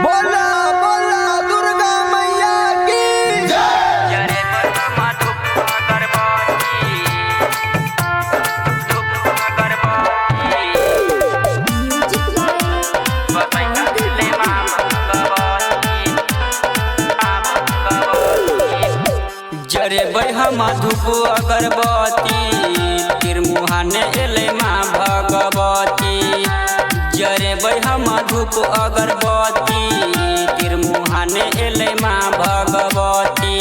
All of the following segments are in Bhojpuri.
बोला बोला दुर्गा मैया की जरे बरमा धूप अगरबत्ती बसैता ले माँ भगवती जरे हम धूप अगरबत्ती तिरमुहाने एले माँ भगवती जरे हम धूप अगरबत्ती तिरमुहाने एले माँ भगवती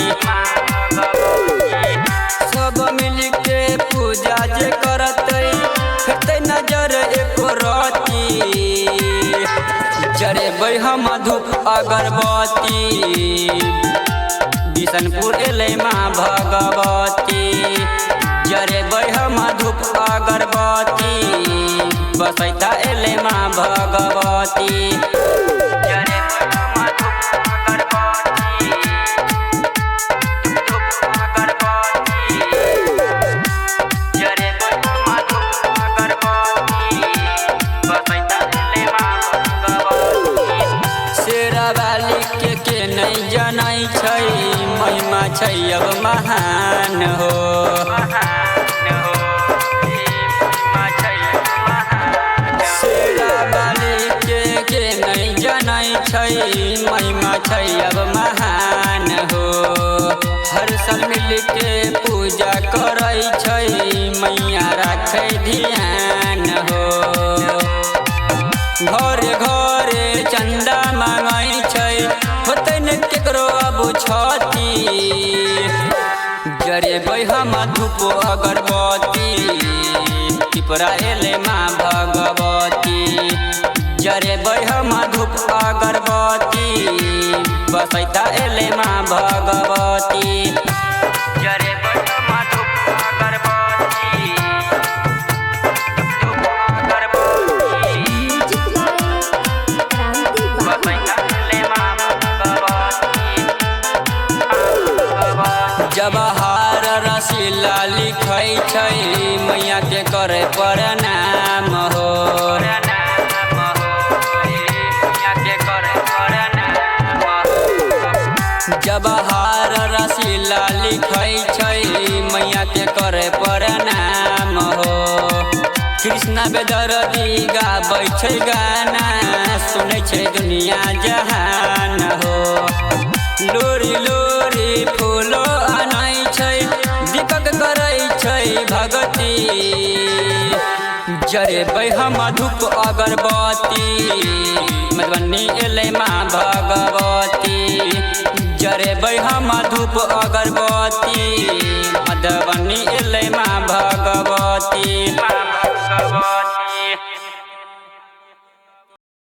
सब मिल के पूजा जे करते फिरते नजर एको रती जरे हम धूप अगरबत्ती बिशनपुर एले माँ भगवती जरे हम धूप अगरबत्ती बसैता एले माँ भगवती जरे हम धूप अगरबत्ती जरे हम धूप अगरबत्ती बसैता एले माँ भगवती शेरावाली के नहीं जनै छै महिमा छै अब महान हो शेरावाली के नहीं जनै छै महिमा छै अब महान हो हर साल मिल के पूजा करै छै मैया राखै ध्यान हो घरे घरे चंदा मांगै छै होते न केकरो अब छती जरे हम धूप अगरबत्ती टिपरा एले माँ भगवती जरे हम धूप अगरबत्ती बसैता एले माँ भगवती जरे हम धूप अगरबत्ती जवाहर रसीला लिखै छै मैया के करे प्रणाम हो जवाहर रसीला लिखै छै मैया के करे प्रणाम हो कृष्णा बेदर्दी गाबै छै गाना सुनै छै दुनिया जहान हो लोरी लोरी फूलो आनै छै दीपक करै छै भगती जरे हम धूप अगरबत्ती मधुबनी एले माँ भगवती जरे हम धूप अगरबत्ती मधुबनी एले माँ भगवती।